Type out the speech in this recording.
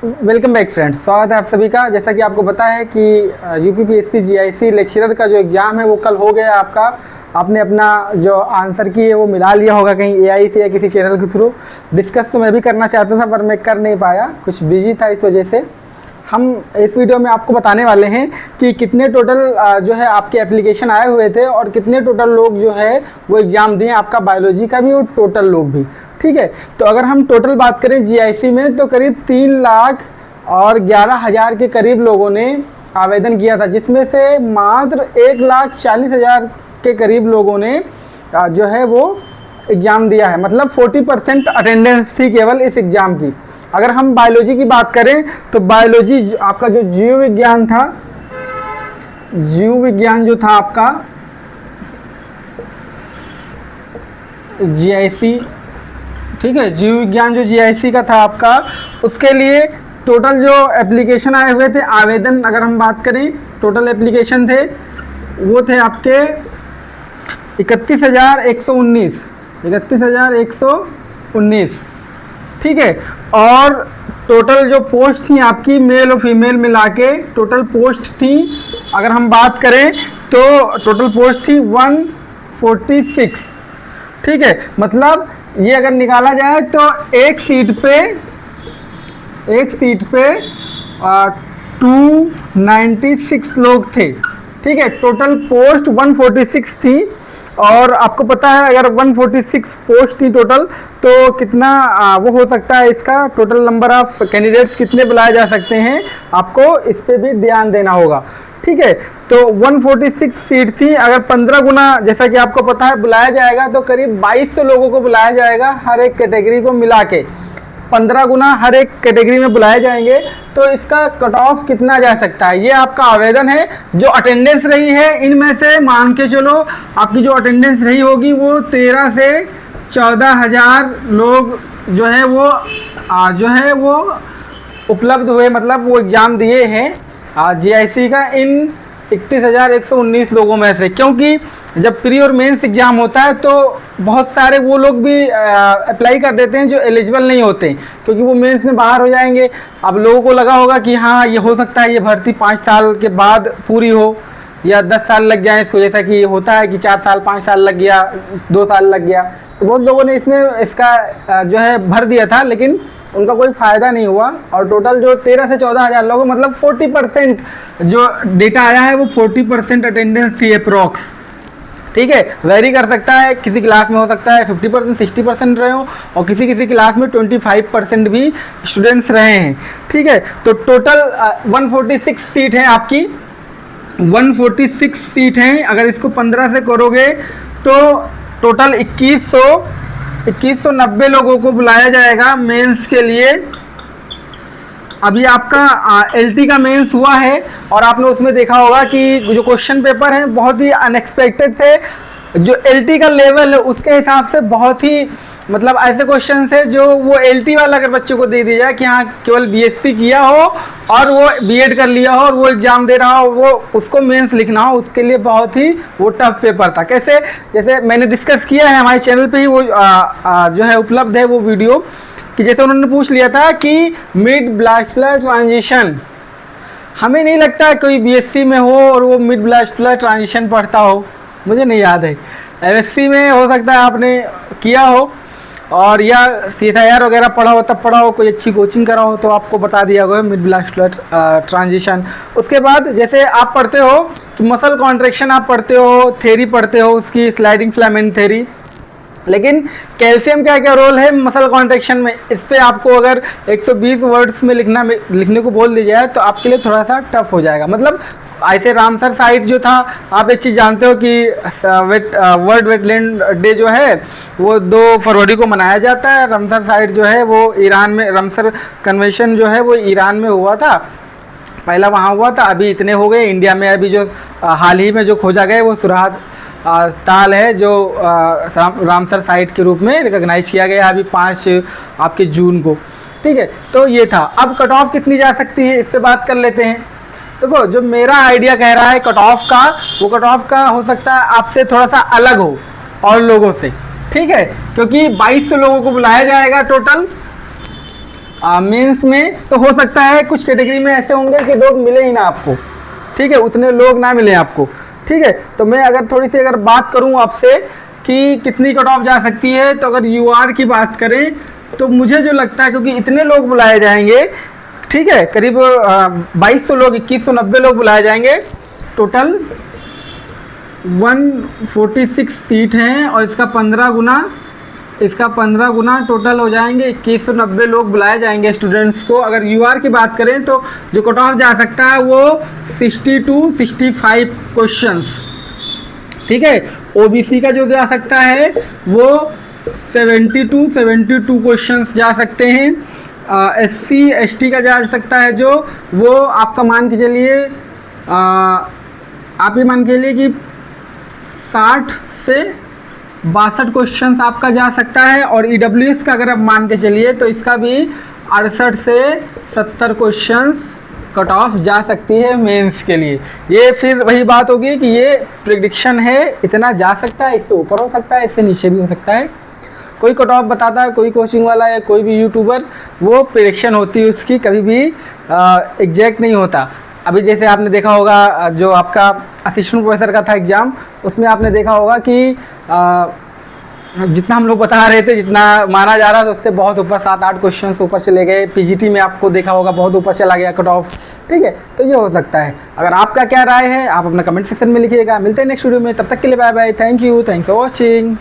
Welcome back friends, स्वागत है आप सभी का। जैसा कि आपको पता है कि यूपीपीएससी जीआईसी लेक्चरर का जो एग्ज़ाम है वो कल हो गया आपका। आपने अपना जो आंसर की है वो मिला लिया होगा कहीं एआई से या किसी चैनल के थ्रू। डिस्कस तो मैं भी करना चाहता था पर मैं कर नहीं पाया, कुछ बिजी था, इस वजह से। हम इस वीडियो में आपको बताने वाले हैं कि कितने टोटल जो है आपके एप्लीकेशन आए हुए थे और कितने टोटल लोग जो है वो एग्ज़ाम दिए, आपका बायोलॉजी का भी और टोटल लोग भी। ठीक है, तो अगर हम टोटल बात करें जीआईसी में तो करीब 3,11,000 के करीब लोगों ने आवेदन किया था, जिसमें से मात्र 1,40,000 के करीब लोगों ने जो है वो एग्ज़ाम दिया है। मतलब 40% अटेंडेंस थी केवल इस एग्ज़ाम की। अगर हम बायोलॉजी की बात करें तो बायोलॉजी आपका जो जीव विज्ञान था, जीव विज्ञान जो था आपका जीआईसी, ठीक है, जीव विज्ञान जो जीआईसी का था आपका, उसके लिए टोटल जो एप्लीकेशन आए हुए थे, आवेदन अगर हम बात करें, टोटल एप्लीकेशन थे वो थे आपके 31,119। ठीक है, और टोटल जो पोस्ट थी आपकी मेल और फीमेल मिला के टोटल पोस्ट थी, अगर हम बात करें तो टोटल पोस्ट थी 146। ठीक है, मतलब ये अगर निकाला जाए तो एक सीट पे 296 लोग थे। ठीक है, टोटल पोस्ट 146 थी। और आपको पता है अगर 146 पोस्ट थी टोटल तो कितना वो हो सकता है, इसका टोटल नंबर ऑफ कैंडिडेट्स कितने बुलाए जा सकते हैं, आपको इस पे भी ध्यान देना होगा। ठीक है, तो 146 सीट थी, अगर 15 गुना जैसा कि आपको पता है बुलाया जाएगा तो करीब 2200 लोगों को बुलाया जाएगा, हर एक कैटेगरी को मिला के 15 गुना हर एक कैटेगरी में बुलाए जाएंगे। तो इसका कट ऑफ कितना जा सकता है, ये आपका आवेदन है। जो अटेंडेंस रही है इनमें से मान के चलो आपकी जो अटेंडेंस रही होगी वो 13 से 14,000 लोग जो है वो उपलब्ध हुए, मतलब वो एग्ज़ाम दिए हैं जीआईसी का इन 31,119 लोगों में से। क्योंकि जब प्री और मेंस एग्ज़ाम होता है तो बहुत सारे वो लोग भी अप्लाई कर देते हैं जो एलिजिबल नहीं होते, क्योंकि वो मेंस में बाहर हो जाएंगे। अब लोगों को लगा होगा कि हाँ ये हो सकता है ये भर्ती 5 साल के बाद पूरी हो या 10 साल लग जाए इसको, जैसा कि होता है कि 4 साल 5 साल लग गया, 2 साल लग गया। तो बहुत लोगों ने इसका जो है भर दिया था, लेकिन उनका कोई फ़ायदा नहीं हुआ। और टोटल जो 13 से 14,000 लोग, मतलब 40% जो डेटा आया है वो 40% अटेंडेंस थी अप्रॉक्स। ठीक है, वेरी कर सकता है, किसी क्लास में हो सकता है 50% 60% रहे हो और किसी किसी क्लास में 25% भी स्टूडेंट्स रहे हैं। ठीक है, तो टोटल 146 सीट है आपकी, 146 सीट हैं। अगर इसको 15 से करोगे तो टोटल 2190 लोगों को बुलाया जाएगा मेंस के लिए। अभी आपका एलटी का मेंस हुआ है और आपने उसमें देखा होगा कि जो क्वेश्चन पेपर हैं बहुत ही अनएक्सपेक्टेड थे। जो एलटी का लेवल है उसके हिसाब से बहुत ही, मतलब ऐसे क्वेश्चन है जो वो एलटी वाला अगर बच्चों को दे दिया जाए कि हाँ केवल बीएससी किया हो और वो बीएड कर लिया हो और वो एग्जाम दे रहा हो, वो उसको मेंस लिखना हो, उसके लिए बहुत ही वो टफ पेपर था। कैसे, जैसे मैंने डिस्कस किया है हमारे चैनल पे ही वो जो है उपलब्ध है वो वीडियो, कि जैसे उन्होंने पूछ लिया था कि मिड ब्लास्टुलर ट्रांजिशन, हमें नहीं लगता कोई बीएससी में हो और वो मिड ब्लास्टुलर ट्रांजिशन पढ़ता हो, मुझे नहीं याद है। एमएससी में हो सकता है आपने किया हो और या सीएसआईआर वगैरह पढ़ा हो, तब पढ़ा हो, कोई अच्छी कोचिंग करा हो तो आपको बता दिया गया मिड ब्लास्टुलर ट्रांजिशन। उसके बाद जैसे आप पढ़ते हो कि मसल कॉन्ट्रैक्शन आप पढ़ते हो, थ्योरी पढ़ते हो उसकी, स्लाइडिंग फिलामेंट थ्योरी, लेकिन कैल्शियम क्या क्या रोल है मसल कॉन्ट्रैक्शन में, इस पे आपको अगर 120 वर्ड्स में लिखने को बोल दिया जाए तो आपके लिए थोड़ा सा टफ हो जाएगा। मतलब ऐसे रामसर साइट जो था, आप एक चीज़ जानते हो कि वर्ल्ड वेटलैंड डे जो है वो 2 फरवरी को मनाया जाता है। रामसर साइट जो है वो ईरान में, रामसर कन्वेंशन जो है वो ईरान में हुआ था, पहला वहाँ हुआ था। अभी इतने हो गए, इंडिया में अभी जो हाल ही में जो खोजा गया वो सुराग ताल है जो रामसर साइट के रूप में रिकॉग्नाइज किया गया अभी 5 आपके जून को। ठीक है, तो ये था। अब कट ऑफ कितनी जा सकती है इस पे बात कर लेते हैं। देखो, जो मेरा आइडिया कह रहा है कट ऑफ का, वो कट ऑफ का हो सकता है आपसे थोड़ा सा अलग हो और लोगों से। ठीक है, क्योंकि 2200 लोगों को बुलाया जाएगा टोटल मेंस में तो हो सकता है कुछ कैटेगरी में ऐसे होंगे कि लोग मिले ही ना आपको, ठीक है, उतने लोग ना मिले आपको, ठीक है। तो मैं अगर थोड़ी सी अगर बात करूं आपसे कि कितनी कट ऑफ जा सकती है, तो अगर यूआर की बात करें तो मुझे जो लगता है, क्योंकि इतने लोग बुलाए जाएंगे, ठीक है, करीब 2200 लोग, 2190 लोग बुलाए जाएंगे, टोटल 146 सीट हैं और इसका 15 गुना टोटल हो जाएंगे, 2190 लोग बुलाए जाएंगे स्टूडेंट्स को। अगर यूआर की बात करें तो जो कट ऑफ जा सकता है वो 60 to 65 क्वेश्चंस, ठीक है। ओबीसी का जो जा सकता है वो 70 to 72 क्वेश्चंस जा सकते हैं। एससी एसटी का जा सकता है जो वो आपका मान के चलिए, आप ये मान के लिए कि 60 से 62 क्वेश्चंस आपका जा सकता है। और ईडब्ल्यूएस का अगर आप मान के चलिए तो इसका भी 68 से 70 क्वेश्चंस कट ऑफ जा सकती है मेंस के लिए। ये फिर वही बात होगी कि ये प्रेडिक्शन है, इतना जा सकता है, इससे ऊपर हो सकता है, इससे नीचे भी हो सकता है। कोई कट ऑफ बताता है, कोई कोचिंग वाला या कोई भी यूट्यूबर, वो प्रेडिक्शन होती है उसकी, कभी भी एग्जैक्ट नहीं होता। अभी जैसे आपने देखा होगा जो आपका असिस्टेंट प्रोफेसर का था एग्ज़ाम, उसमें आपने देखा होगा कि जितना हम लोग बता रहे थे, जितना माना जा रहा था, उससे बहुत ऊपर 7-8 क्वेश्चन ऊपर चले गए। पीजीटी में आपको देखा होगा बहुत ऊपर चला गया कट ऑफ, ठीक है। तो ये हो सकता है। अगर आपका क्या राय है आप अपना कमेंट सेक्शन में लिखिएगा। मिलते हैं नेक्स्ट वीडियो में, तब तक के लिए bye bye, thank you, thanks for watching.